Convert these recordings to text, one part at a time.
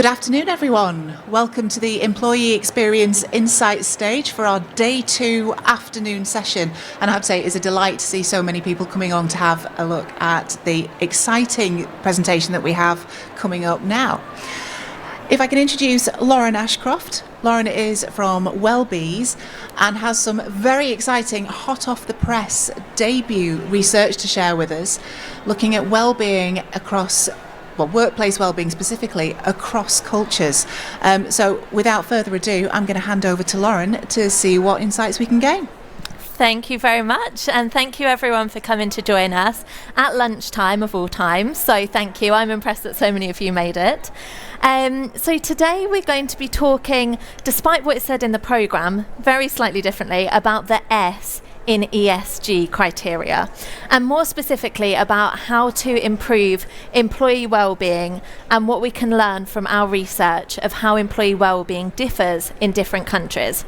Good afternoon, everyone. Welcome to the Employee Experience Insights stage for our Day 2 afternoon session. And I have to say, it's a delight to see so many people coming on to have a look at the exciting presentation that we have coming up now. If I can introduce Lauren Ashcroft. Lauren is from Wellbees and has some very exciting, hot off the press debut research to share with us, looking at well-being across workplace wellbeing specifically across cultures. So without further ado, I'm going to hand over to Lauren to see what insights we can gain. Thank you very much, and thank you everyone for coming to join us at lunchtime of all times. So thank you. I'm impressed that so many of you made it. So today we're going to be talking, despite what it said in the programme, very slightly differently, about the S in ESG criteria, and more specifically about how to improve employee well-being and what we can learn from our research of how employee well-being differs in different countries.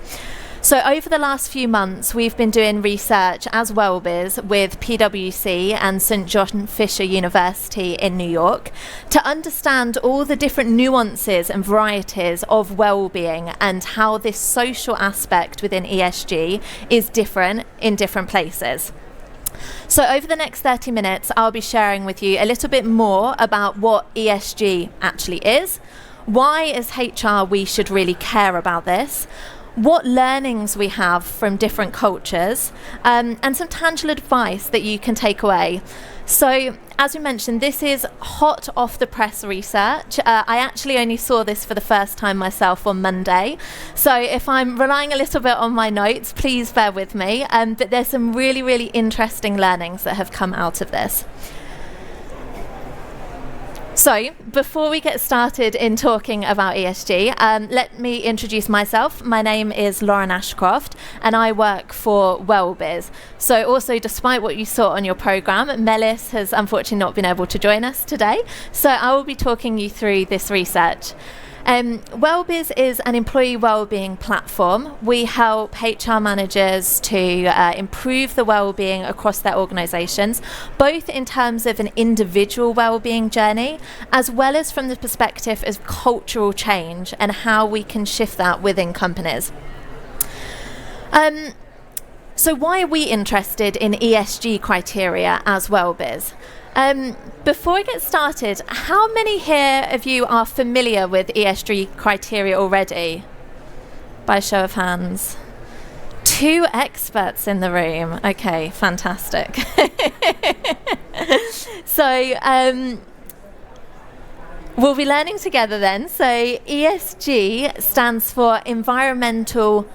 So over the last few months, we've been doing research as Wellbees with PwC and St. John Fisher University in New York to understand all the different nuances and varieties of well-being and how this social aspect within ESG is different in different places. So over the next 30 minutes, I'll be sharing with you a little bit more about what ESG actually is, why as HR we should really care about this, what learnings we have from different cultures, and some tangible advice that you can take away. So, as we mentioned, this is hot off the press research. I actually only saw this for the first time myself on Monday. So if I'm relying a little bit on my notes, please bear with me. But there's some really, really interesting learnings that have come out of this. So, before we get started in talking about ESG, let me introduce myself. My name is Lauren Ashcroft, and I work for Wellbees. So, also, despite what you saw on your programme, Melis has unfortunately not been able to join us today. So, I will be talking you through this research. Wellbees is an employee wellbeing platform. We help HR managers to improve the wellbeing across their organisations, both in terms of an individual wellbeing journey, as well as from the perspective of cultural change and how we can shift that within companies. So why are we interested in ESG criteria as Wellbees? Before I get started, how many here of you are familiar with ESG criteria already? By a show of hands. 2 experts in the room. Okay, fantastic. So, we'll be learning together then. So, ESG stands for Environmental,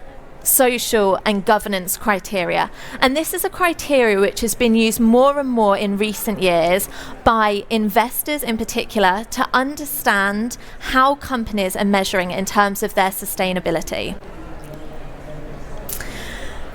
Social and Governance criteria, and this is a criteria which has been used more and more in recent years by investors in particular to understand how companies are measuring in terms of their sustainability.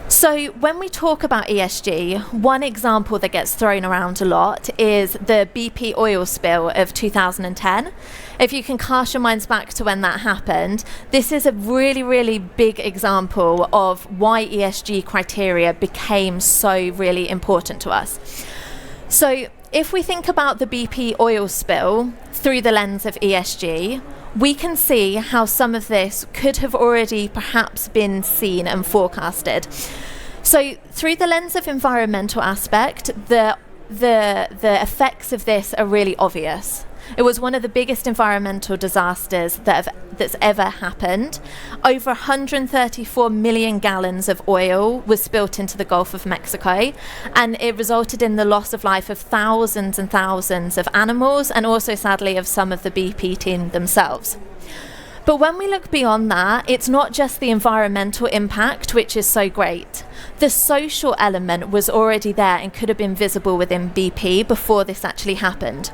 So when we talk about ESG, one example that gets thrown around a lot is the BP oil spill of 2010. If you can cast your minds back to when that happened, this is a really, really big example of why ESG criteria became so really important to us. So if we think about the BP oil spill through the lens of ESG, we can see how some of this could have already perhaps been seen and forecasted. So through the lens of environmental aspect, the effects of this are really obvious. It was one of the biggest environmental disasters that's ever happened. Over 134 million gallons of oil was spilt into the Gulf of Mexico, and it resulted in the loss of life of thousands and thousands of animals, and also sadly of some of the BP team themselves. But when we look beyond that, it's not just the environmental impact, which is so great. The social element was already there and could have been visible within BP before this actually happened.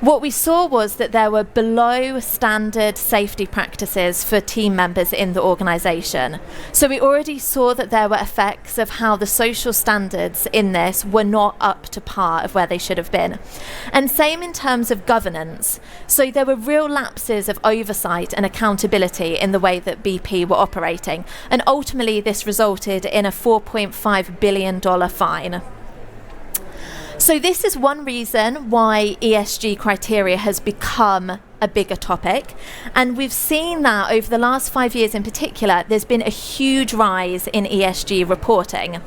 What we saw was that there were below standard safety practices for team members in the organisation. So we already saw that there were effects of how the social standards in this were not up to par of where they should have been. And same in terms of governance. So there were real lapses of oversight and accountability in the way that BP were operating. And ultimately this resulted in a $4.5 billion fine. So this is one reason why ESG criteria has become a bigger topic. And we've seen that over the last 5 years in particular, there's been a huge rise in ESG reporting.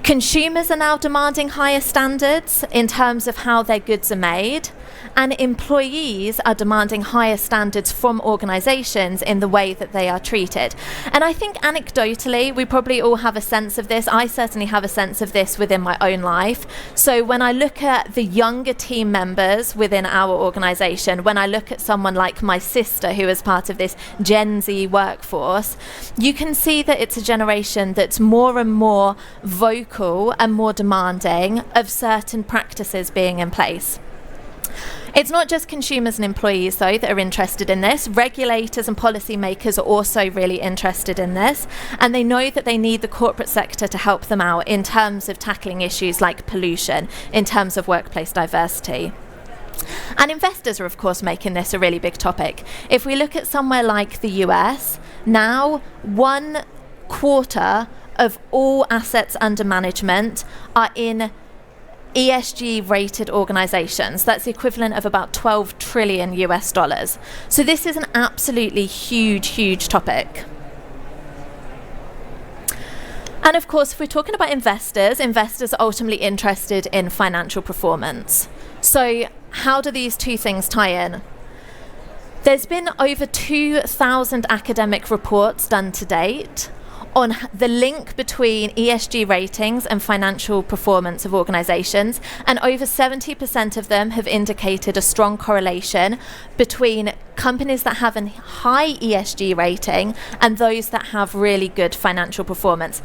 Consumers are now demanding higher standards in terms of how their goods are made, and employees are demanding higher standards from organisations in the way that they are treated. And I think anecdotally, we probably all have a sense of this. I certainly have a sense of this within my own life. So when I look at the younger team members within our organisation, when I look at someone like my sister who is part of this Gen Z workforce, you can see that it's a generation that's more and more vocal and more demanding of certain practices being in place. It's not just consumers and employees, though, that are interested in this. Regulators and policymakers are also really interested in this, and they know that they need the corporate sector to help them out in terms of tackling issues like pollution, in terms of workplace diversity. And investors are, of course, making this a really big topic. If we look at somewhere like the US, now 1/4 of all assets under management are in ESG rated organizations. That's the equivalent of about 12 trillion US dollars. So this is an absolutely huge topic. And of course, if we're talking about investors are ultimately interested in financial performance. So how do these two things tie in? There's been over 2,000 academic reports done to date on the link between ESG ratings and financial performance of organisations, and over 70% of them have indicated a strong correlation between companies that have a high ESG rating and those that have really good financial performance.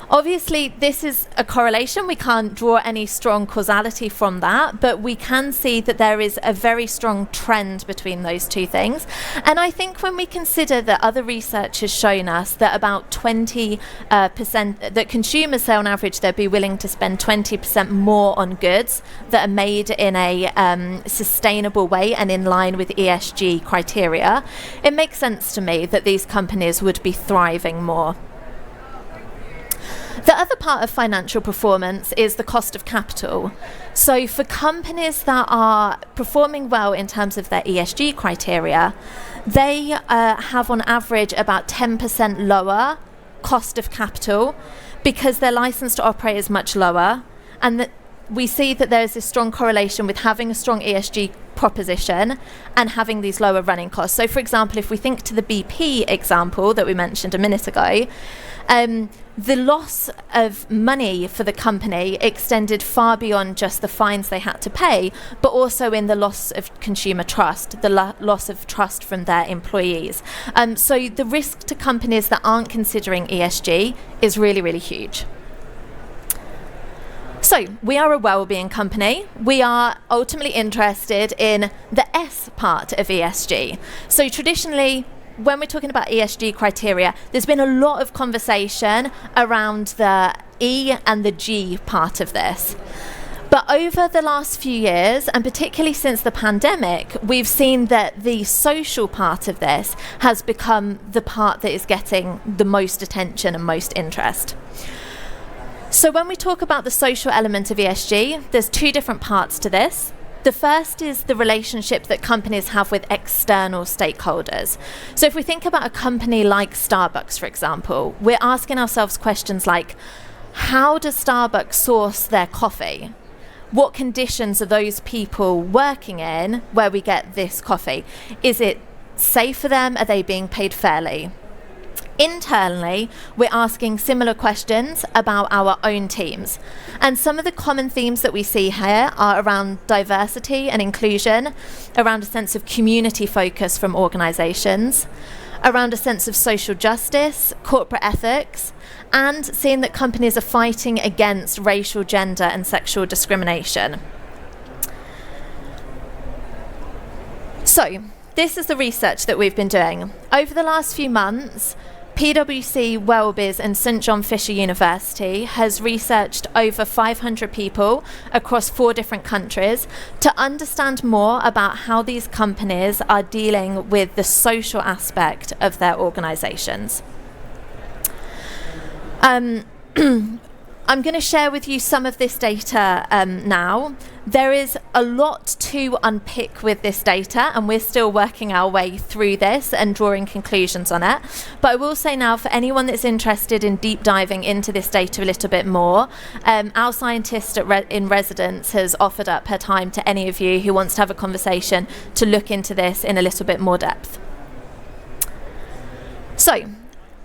Obviously, this is a correlation. We can't draw any strong causality from that, but we can see that there is a very strong trend between those two things. And I think when we consider that other research has shown us that about 20%, that consumers say on average they'd be willing to spend 20% more on goods that are made in a sustainable way and in line with ESG criteria, it makes sense to me that these companies would be thriving more. The other part of financial performance is the cost of capital. So for companies that are performing well in terms of their ESG criteria, they have on average about 10% lower cost of capital because their license to operate is much lower, and that we see that there is this strong correlation with having a strong ESG proposition and having these lower running costs. So for example, if we think to the BP example that we mentioned a minute ago, the loss of money for the company extended far beyond just the fines they had to pay, but also in the loss of consumer trust, the loss of trust from their employees. So the risk to companies that aren't considering ESG is really huge. So we are a well-being company. We are ultimately interested in the S part of ESG. So traditionally, when we're talking about ESG criteria, there's been a lot of conversation around the E and the G part of this. But over the last few years, and particularly since the pandemic, we've seen that the social part of this has become the part that is getting the most attention and most interest. So when we talk about the social element of ESG, there's two different parts to this. The first is the relationship that companies have with external stakeholders. So if we think about a company like Starbucks, for example, we're asking ourselves questions like, how does Starbucks source their coffee? What conditions are those people working in where we get this coffee? Is it safe for them? Are they being paid fairly? Internally, we're asking similar questions about our own teams. And some of the common themes that we see here are around diversity and inclusion, around a sense of community focus from organisations, around a sense of social justice, corporate ethics, and seeing that companies are fighting against racial, gender, and sexual discrimination. So, this is the research that we've been doing. Over the last few months, PwC, Wellbiz and St John Fisher University has researched over 500 people across 4 different countries to understand more about how these companies are dealing with the social aspect of their organisations. I'm going to share with you some of this data now. There is a lot to unpick with this data, and we're still working our way through this and drawing conclusions on it. But I will say now, for anyone that's interested in deep diving into this data a little bit more, our scientist in residence has offered up her time to any of you who wants to have a conversation to look into this in a little bit more depth. So,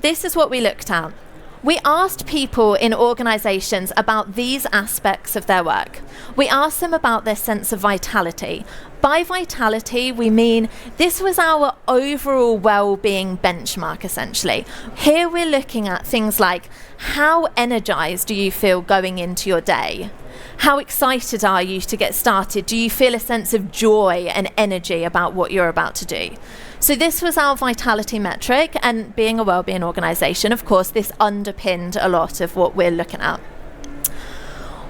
this is what we looked at. We asked people in organisations about these aspects of their work. We asked them about their sense of vitality. By vitality, we mean this was our overall well-being benchmark, essentially. Here we're looking at things like, how energised do you feel going into your day? How excited are you to get started? Do you feel a sense of joy and energy about what you're about to do? So this was our vitality metric, and being a wellbeing organisation, of course, this underpinned a lot of what we're looking at.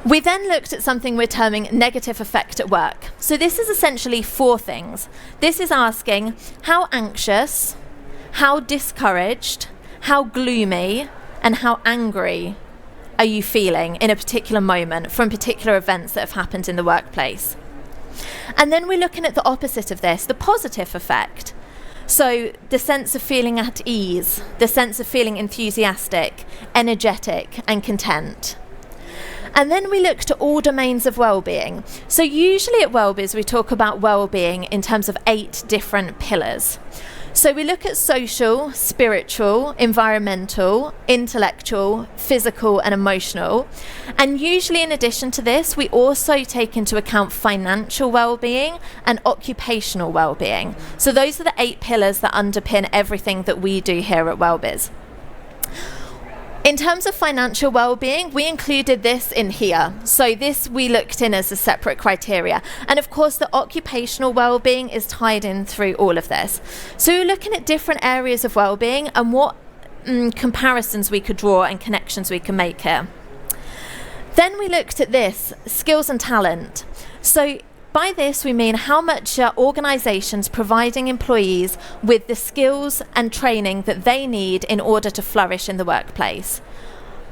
We then looked at something we're terming negative effect at work. So this is essentially 4 things. This is asking how anxious, how discouraged, how gloomy, and how angry are you feeling in a particular moment from particular events that have happened in the workplace. And then we're looking at the opposite of this, the positive effect. So the sense of feeling at ease, the sense of feeling enthusiastic, energetic, and content. And then we looked at all domains of well-being. So usually at Wellbiz we talk about well-being in terms of 8 different pillars. So we look at social, spiritual, environmental, intellectual, physical, and emotional. And usually in addition to this, we also take into account financial well-being and occupational well-being. So those are the 8 pillars that underpin everything that we do here at Wellbiz. In terms of financial well-being, we included this in here. So this we looked in as a separate criteria. And of course, the occupational well-being is tied in through all of this. So we're looking at different areas of well-being and what comparisons we could draw and connections we can make here. Then we looked at this, skills and talent. So by this, we mean how much are organisations providing employees with the skills and training that they need in order to flourish in the workplace?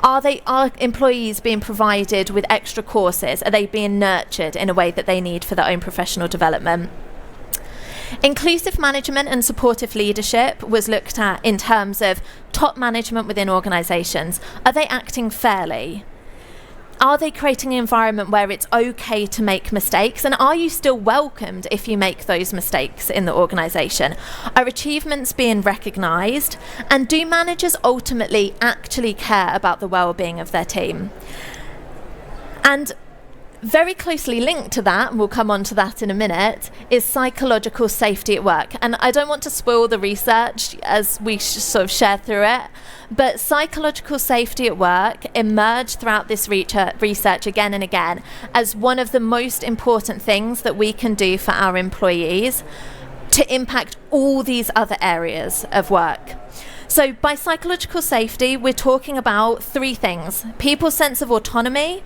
Are employees being provided with extra courses? Are they being nurtured in a way that they need for their own professional development? Inclusive management and supportive leadership was looked at in terms of top management within organisations. Are they acting fairly? Are they creating an environment where it's okay to make mistakes? And are you still welcomed if you make those mistakes in the organisation? Are achievements being recognised? And do managers ultimately actually care about the well-being of their team? And very closely linked to that, and we'll come on to that in a minute, is psychological safety at work. And I don't want to spoil the research as we sort of share through it, but psychological safety at work emerged throughout this research again and again as one of the most important things that we can do for our employees to impact all these other areas of work. So by psychological safety, we're talking about 3 things: people's sense of autonomy,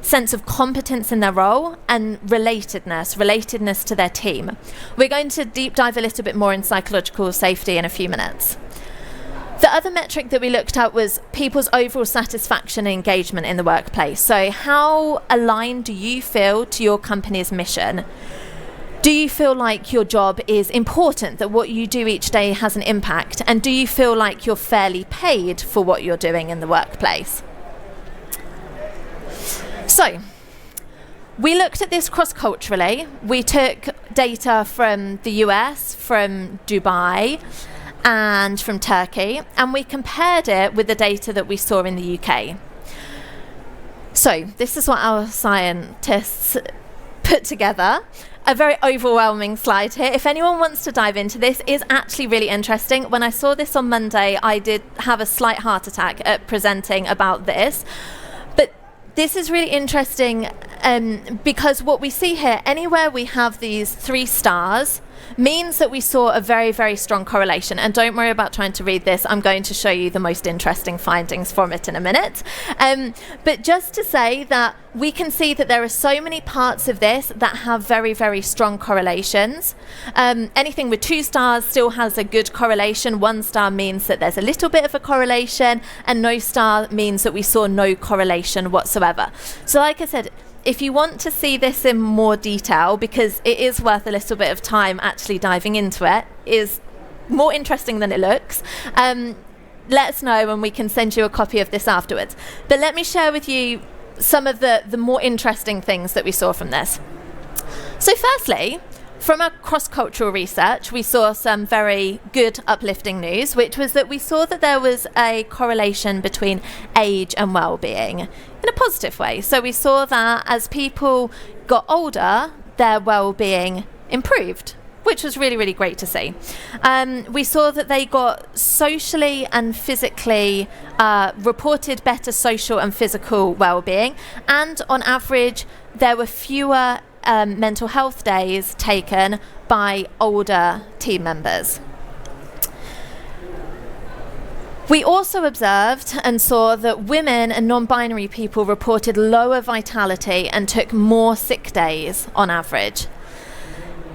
sense of competence in their role, and relatedness to their team. We're going to deep dive a little bit more in psychological safety in a few minutes. The other metric that we looked at was people's overall satisfaction and engagement in the workplace. So how aligned do you feel to your company's mission? Do you feel like your job is important, that what you do each day has an impact? And do you feel like you're fairly paid for what you're doing in the workplace? So, we looked at this cross-culturally. We took data from the US, from Dubai, and from Turkey, and we compared it with the data that we saw in the UK. So, this is what our scientists put together. A very overwhelming slide here. If anyone wants to dive into this, it is actually really interesting. When I saw this on Monday, I did have a slight heart attack at presenting about this. This is really interesting because what we see here, anywhere we have these 3 stars, means that we saw a very, very strong correlation. And don't worry about trying to read this. I'm going to show you the most interesting findings from it in a minute. But just to say that we can see that there are so many parts of this that have very, very strong correlations. Anything with 2 stars still has a good correlation. 1 star means that there's a little bit of a correlation, and no star means that we saw no correlation whatsoever. So like I said, if you want to see this in more detail, because it is worth a little bit of time actually diving into it, is more interesting than it looks, let us know and we can send you a copy of this afterwards. But let me share with you some of the more interesting things that we saw from this. So firstly, from our cross-cultural research, we saw some very good uplifting news, which was that we saw that there was a correlation between age and well-being in a positive way. So we saw that as people got older, their well-being improved, which was really, really great to see. We saw that they got socially and physically reported better social and physical well-being, and on average, there were fewer mental health days taken by older team members. We also observed and saw that women and non-binary people reported lower vitality and took more sick days on average.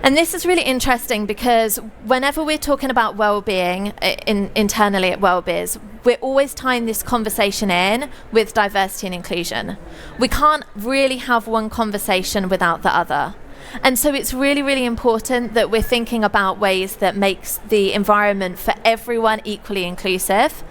And this is really interesting because whenever we're talking about well-being internally at WellBiz, we're always tying this conversation in with diversity and inclusion. We can't really have one conversation without the other. And so it's really, really important that we're thinking about ways that makes the environment for everyone equally inclusive,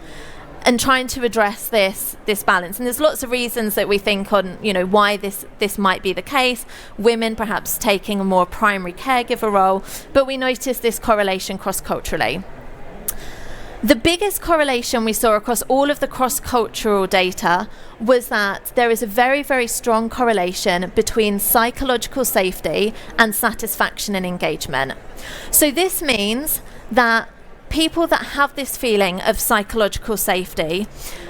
and trying to address this balance. And there's lots of reasons that we think on, why this might be the case. Women perhaps taking a more primary caregiver role, but we notice this correlation cross-culturally. The biggest correlation we saw across all of the cross-cultural data was that there is a very, very strong correlation between psychological safety and satisfaction and engagement. So this means that people that have this feeling of psychological safety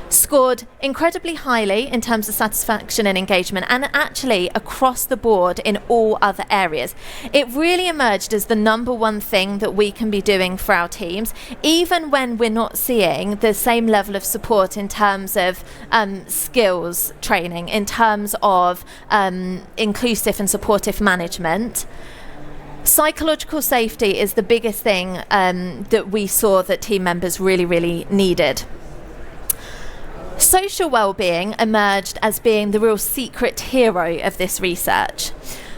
scored incredibly highly in terms of satisfaction and engagement, and actually across the board in all other areas. It really emerged as the number one thing that we can be doing for our teams, even when we're not seeing the same level of support in terms of skills training, in terms of inclusive and supportive management. Psychological safety is the biggest thing that we saw that team members really, really needed. Social well-being emerged as being the real secret hero of this research.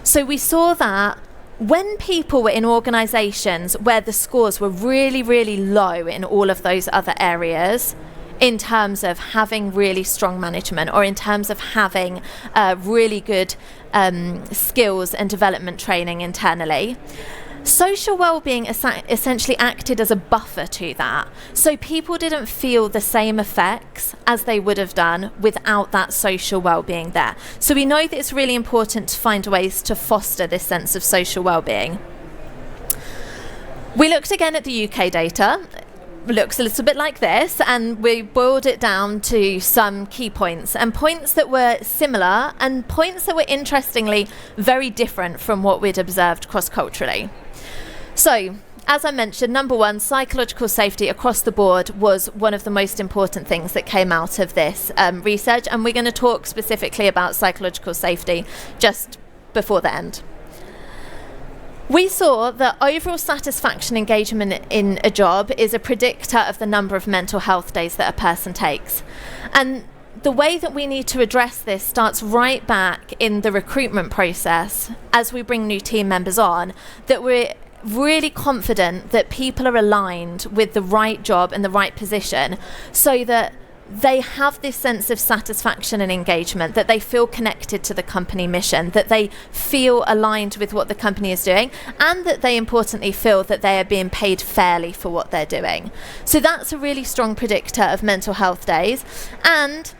So we saw that when people were in organisations where the scores were really, really low in all of those other areas, in terms of having really strong management or in terms of having really good skills and development training internally, social well-being essentially acted as a buffer to that. So people didn't feel the same effects as they would have done without that social well-being there. So we know that it's really important to find ways to foster this sense of social well-being. We looked again at the UK data. Looks a little bit like this, and we boiled it down to some key points, and points that were similar and points that were interestingly very different from what we'd observed cross-culturally. So, as I mentioned, number one, psychological safety across the board was one of the most important things that came out of this research, and we're going to talk specifically about psychological safety just before the end. We saw that overall satisfaction engagement in a job is a predictor of the number of mental health days that a person takes. And the way that we need to address this starts right back in the recruitment process as we bring new team members on, that we're really confident that people are aligned with the right job and the right position, so that they have this sense of satisfaction and engagement, that they feel connected to the company mission, that they feel aligned with what the company is doing, and that they importantly feel that they are being paid fairly for what they're doing. So that's a really strong predictor of mental health days. And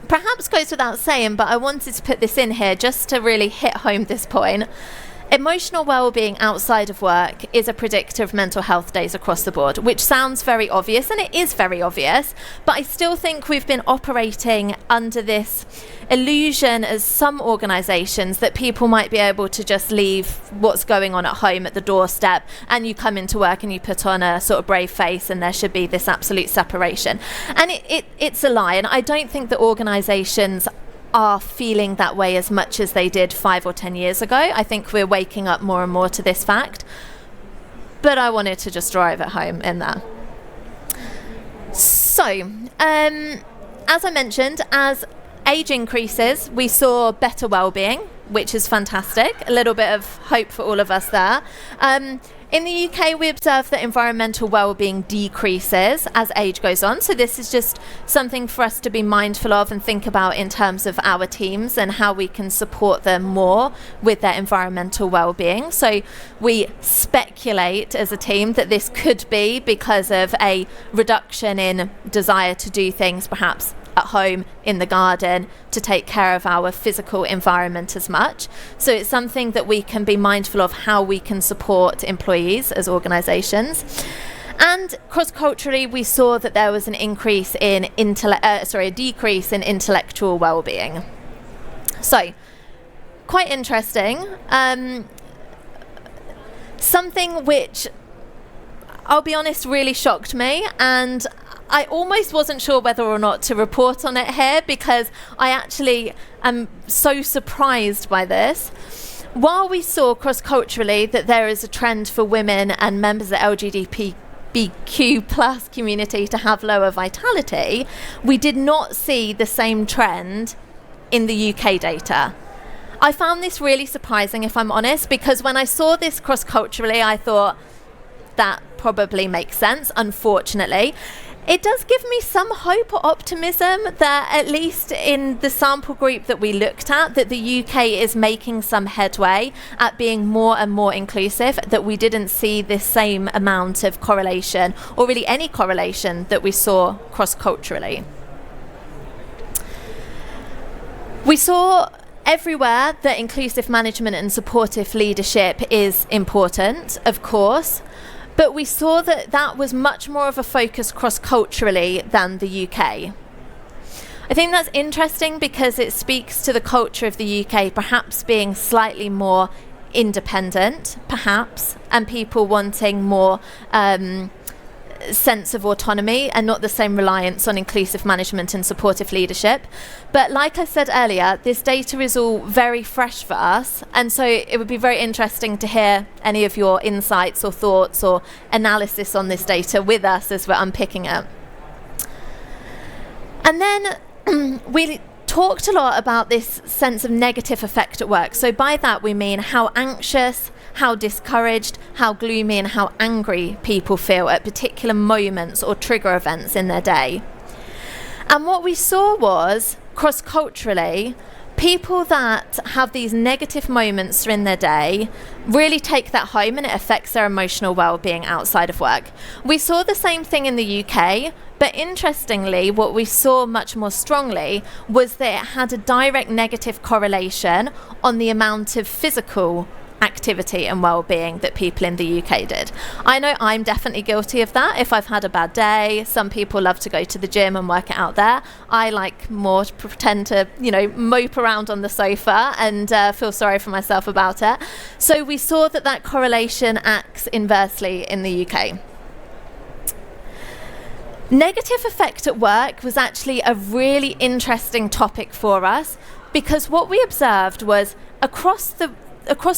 perhaps goes without saying, but I wanted to put this in here just to really hit home this point. Emotional well-being outside of work is a predictor of mental health days across the board, which sounds very obvious, and it is very obvious, but I still think we've been operating under this illusion as some organisations that people might be able to just leave what's going on at home at the doorstep, and you come into work and you put on a sort of brave face and there should be this absolute separation. And it's a lie, and I don't think that organisations are feeling that way as much as they did 5 or 10 years ago. I think we're waking up more and more to this fact. But I wanted to just drive it home in there. So, as I mentioned, as age increases, we saw better well-being, which is fantastic. A little bit of hope for all of us there. In the UK, we observe that environmental well-being decreases as age goes on. So this is just something for us to be mindful of and think about in terms of our teams and how we can support them more with their environmental well-being. So we speculate as a team that this could be because of a reduction in desire to do things perhaps at home, in the garden, to take care of our physical environment as much. So it's something that we can be mindful of how we can support employees as organisations. And cross-culturally, we saw that there was an increase in a decrease in intellectual well-being. So, quite interesting. Something which, I'll be honest, really shocked me, and I almost wasn't sure whether or not to report on it here because I actually am so surprised by this. While we saw cross-culturally that there is a trend for women and members of the LGBTQ plus community to have lower vitality, we did not see the same trend in the UK data. I found this really surprising, if I'm honest, because when I saw this cross-culturally, I thought that probably makes sense, unfortunately. It does give me some hope or optimism that at least in the sample group that we looked at, that the UK is making some headway at being more and more inclusive, that we didn't see this same amount of correlation, or really any correlation that we saw cross-culturally. We saw everywhere that inclusive management and supportive leadership is important, of course. But we saw that that was much more of a focus cross-culturally than the UK. I think that's interesting because it speaks to the culture of the UK perhaps being slightly more independent, perhaps, and people wanting more sense of autonomy and not the same reliance on inclusive management and supportive leadership. But like I said earlier, this data is all very fresh for us, and so it would be very interesting to hear any of your insights or thoughts or analysis on this data with us as we're unpicking it. And then we talked a lot about this sense of negative effect at work. So by that we mean how anxious, how discouraged, how gloomy and how angry people feel at particular moments or trigger events in their day. And what we saw was, cross-culturally, people that have these negative moments in their day really take that home and it affects their emotional well-being outside of work. We saw the same thing in the UK, but interestingly, what we saw much more strongly was that it had a direct negative correlation on the amount of physical activity and well-being that people in the UK did. I know I'm definitely guilty of that. If I've had a bad day, some people love to go to the gym and work it out there. I like more to pretend to, mope around on the sofa and feel sorry for myself about it. So we saw that correlation acts inversely in the UK. Negative effect at work was actually a really interesting topic for us because what we observed was across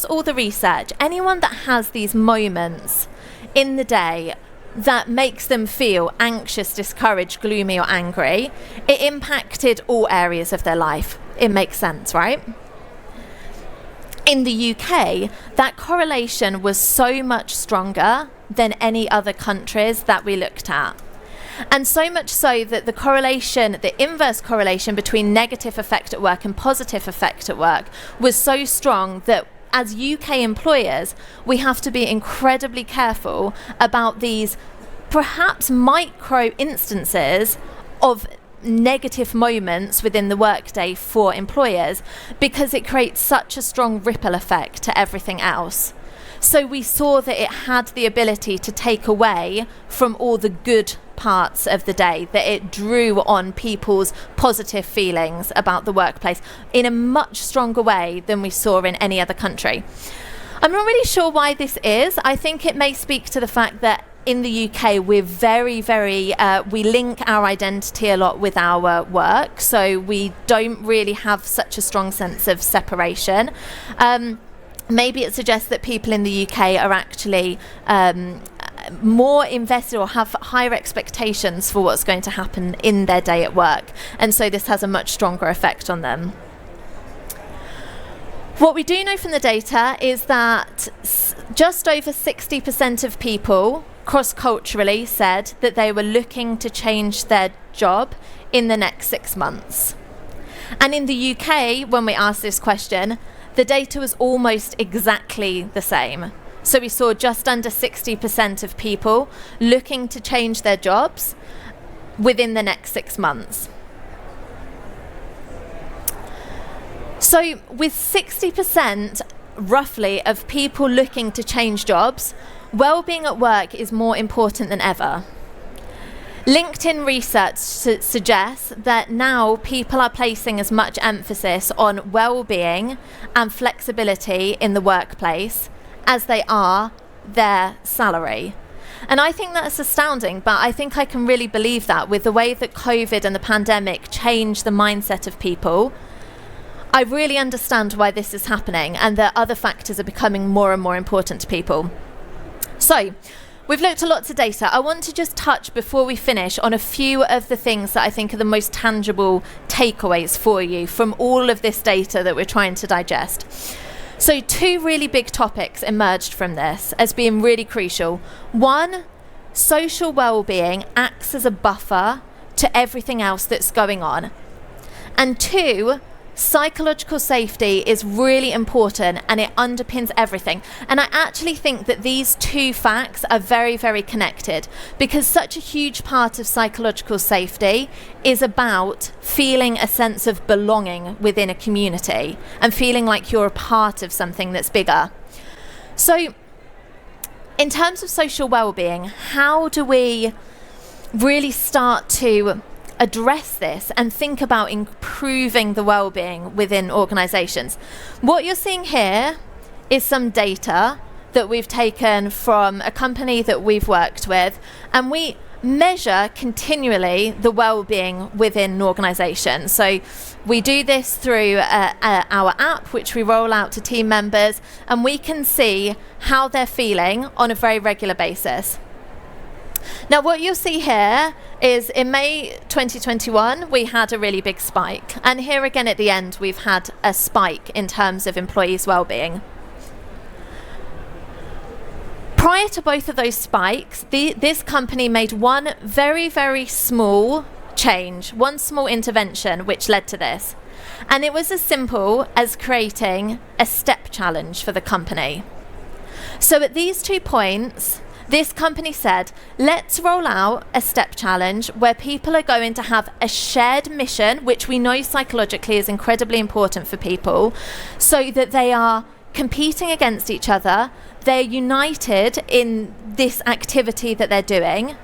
all the research, anyone that has these moments in the day that makes them feel anxious, discouraged, gloomy or angry, it impacted all areas of their life. It makes sense, right? In the UK, that correlation was so much stronger than any other countries that we looked at. And so much so that the inverse correlation between negative effect at work and positive effect at work was so strong that as UK employers, we have to be incredibly careful about these perhaps micro instances of negative moments within the workday for employers, because it creates such a strong ripple effect to everything else. So we saw that it had the ability to take away from all the good parts of the day, that it drew on people's positive feelings about the workplace in a much stronger way than we saw in any other country. I'm not really sure why this is. I think it may speak to the fact that in the UK, we're very, we link our identity a lot with our work, so we don't really have such a strong sense of separation. Maybe it suggests that people in the UK are actually more invested or have higher expectations for what's going to happen in their day at work, and so this has a much stronger effect on them. What we do know from the data is that just over 60% of people cross-culturally said that they were looking to change their job in the next 6 months. And in the UK, when we asked this question, the data was almost exactly the same. So we saw just under 60% of people looking to change their jobs within the next 6 months. So with 60% roughly of people looking to change jobs, well-being at work is more important than ever. LinkedIn research suggests that now people are placing as much emphasis on well-being and flexibility in the workplace as they are their salary. And I think that's astounding, but I think I can really believe that with the way that COVID and the pandemic changed the mindset of people. I really understand why this is happening, and that other factors are becoming more and more important to people. So, we've looked at lots of data. I want to just touch before we finish on a few of the things that I think are the most tangible takeaways for you from all of this data that we're trying to digest. So 2 really big topics emerged from this as being really crucial. 1, social well-being acts as a buffer to everything else that's going on. And 2, psychological safety is really important and it underpins everything. And I actually think that these 2 facts are very, very connected, because such a huge part of psychological safety is about feeling a sense of belonging within a community and feeling like you're a part of something that's bigger. So in terms of social well-being, how do we really start to address this and think about improving the well-being within organisations? What you're seeing here is some data that we've taken from a company that we've worked with, and we measure continually the well-being within an organisation. So we do this through our app, which we roll out to team members, and we can see how they're feeling on a very regular basis. Now, what you'll see here is in May 2021, we had a really big spike. And here again at the end, we've had a spike in terms of employees' well-being. Prior to both of those spikes, this company made one very, very small change, one small intervention, which led to this. And it was as simple as creating a step challenge for the company. So at these 2 points, this company said, let's roll out a step challenge where people are going to have a shared mission, which we know psychologically is incredibly important for people, so that they are competing against each other, they're united in this activity that they're doing,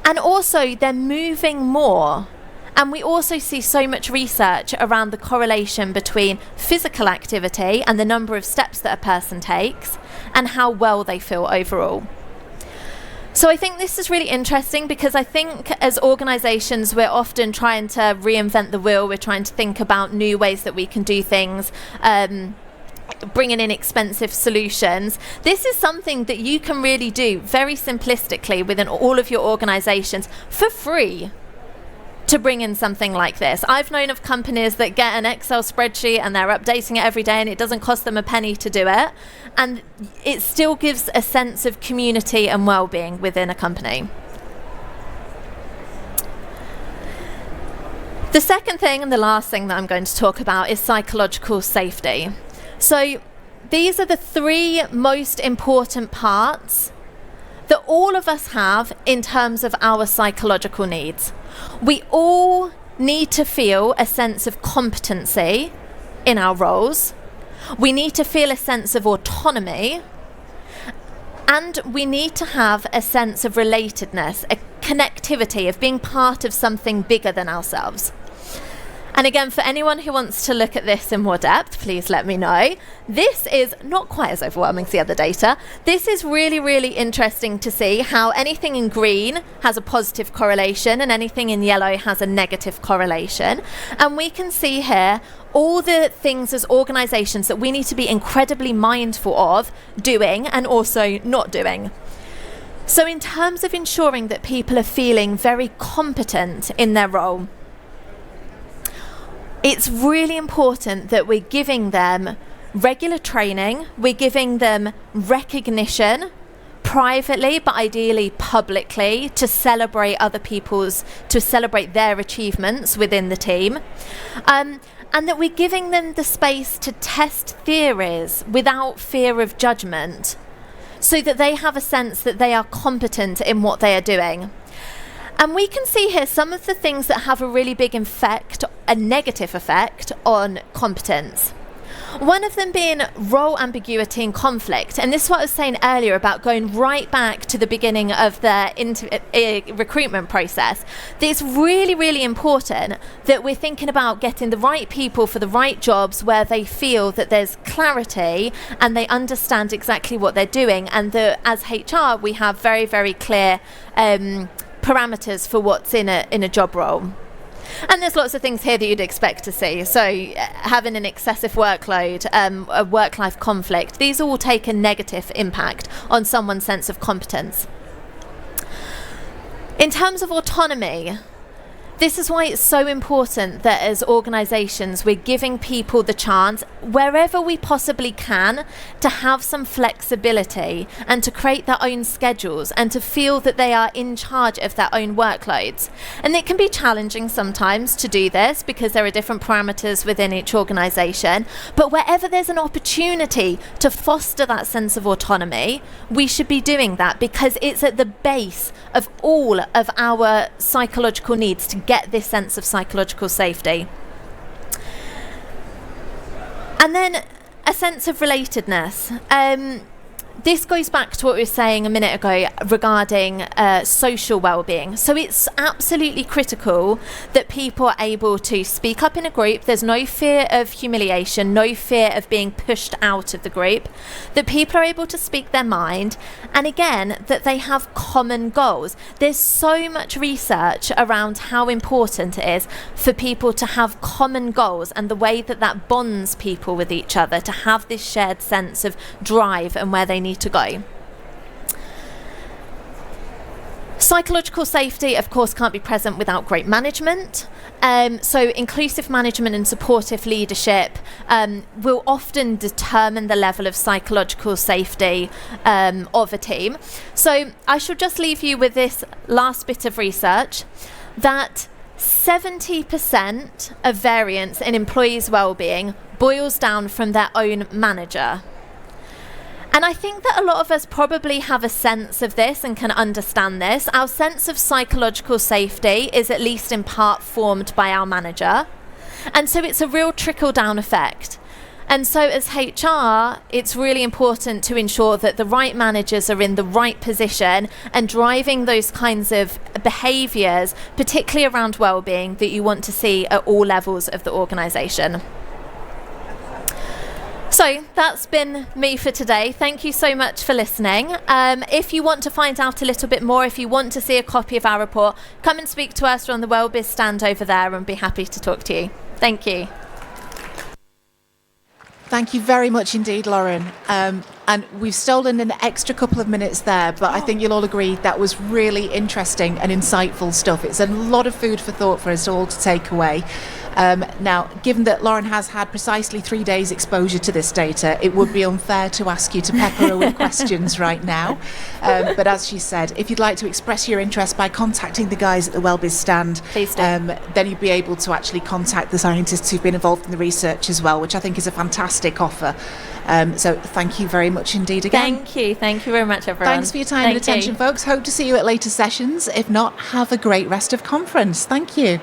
and also they're moving more. And we also see so much research around the correlation between physical activity and the number of steps that a person takes and how well they feel overall. So I think this is really interesting, because I think as organisations we're often trying to reinvent the wheel, we're trying to think about new ways that we can do things, bringing in expensive solutions. This is something that you can really do very simplistically within all of your organisations for free. To bring in something like this. I've known of companies that get an Excel spreadsheet and they're updating it every day and it doesn't cost them a penny to do it, and it still gives a sense of community and well-being within a company. The second thing and the last thing that I'm going to talk about is psychological safety. So these are the 3 most important parts that all of us have in terms of our psychological needs. We all need to feel a sense of competency in our roles. We need to feel a sense of autonomy. And we need to have a sense of relatedness, a connectivity, of being part of something bigger than ourselves. And again, for anyone who wants to look at this in more depth, please let me know. This is not quite as overwhelming as the other data. This is really, really interesting to see how anything in green has a positive correlation and anything in yellow has a negative correlation. And we can see here all the things as organisations that we need to be incredibly mindful of doing and also not doing. So in terms of ensuring that people are feeling very competent in their role, it's really important that we're giving them regular training, we're giving them recognition privately, but ideally publicly, to celebrate their achievements within the team. And that we're giving them the space to test theories without fear of judgment, so that they have a sense that they are competent in what they are doing. And we can see here some of the things that have a really big effect, a negative effect on competence. One of them being role ambiguity and conflict. And this is what I was saying earlier about going right back to the beginning of the recruitment process. It's really, really important that we're thinking about getting the right people for the right jobs where they feel that there's clarity and they understand exactly what they're doing. And as HR, we have very, very clear parameters for what's in a job role. And there's lots of things here that you'd expect to see. So having an excessive workload, a work-life conflict, these all take a negative impact on someone's sense of competence. In terms of autonomy, this is why it's so important that as organisations we're giving people the chance, wherever we possibly can, to have some flexibility and to create their own schedules and to feel that they are in charge of their own workloads. And it can be challenging sometimes to do this because there are different parameters within each organisation, but wherever there's an opportunity to foster that sense of autonomy, we should be doing that, because it's at the base of all of our psychological needs to get this sense of psychological safety. And then a sense of relatedness. This goes back to what we were saying a minute ago regarding social well-being. So it's absolutely critical that people are able to speak up in a group. There's no fear of humiliation, no fear of being pushed out of the group, that people are able to speak their mind, and again, that they have common goals. There's so much research around how important it is for people to have common goals and the way that that bonds people with each other, to have this shared sense of drive and where they need to go. Psychological safety, of course, can't be present without great management. So inclusive management and supportive leadership will often determine the level of psychological safety of a team. So I shall just leave you with this last bit of research, that 70% of variance in employees' well-being boils down from their own manager. And I think that a lot of us probably have a sense of this and can understand this. Our sense of psychological safety is at least in part formed by our manager. And so it's a real trickle-down effect. And so as HR, it's really important to ensure that the right managers are in the right position and driving those kinds of behaviours, particularly around well-being, that you want to see at all levels of the organisation. So that's been me for today. Thank you so much for listening. If you want to find out a little bit more, if you want to see a copy of our report, come and speak to us. We're on the WellBiz stand over there and be happy to talk to you. Thank you. Thank you very much indeed, Lauren. And we've stolen an extra couple of minutes there, but I think you'll all agree that was really interesting and insightful stuff. It's a lot of food for thought for us all to take away. Now, given that Lauren has had precisely 3 days exposure to this data, it would be unfair to ask you to pepper her with questions right now. But as she said, if you'd like to express your interest by contacting the guys at the Wellbiz stand, Please do. then you'd be able to actually contact the scientists who've been involved in the research as well, which I think is a fantastic offer. So thank you very much indeed again. Thank you very much, everyone. Thanks for your time and attention, folks. Hope to see you at later sessions. If not, have a great rest of conference. Thank you.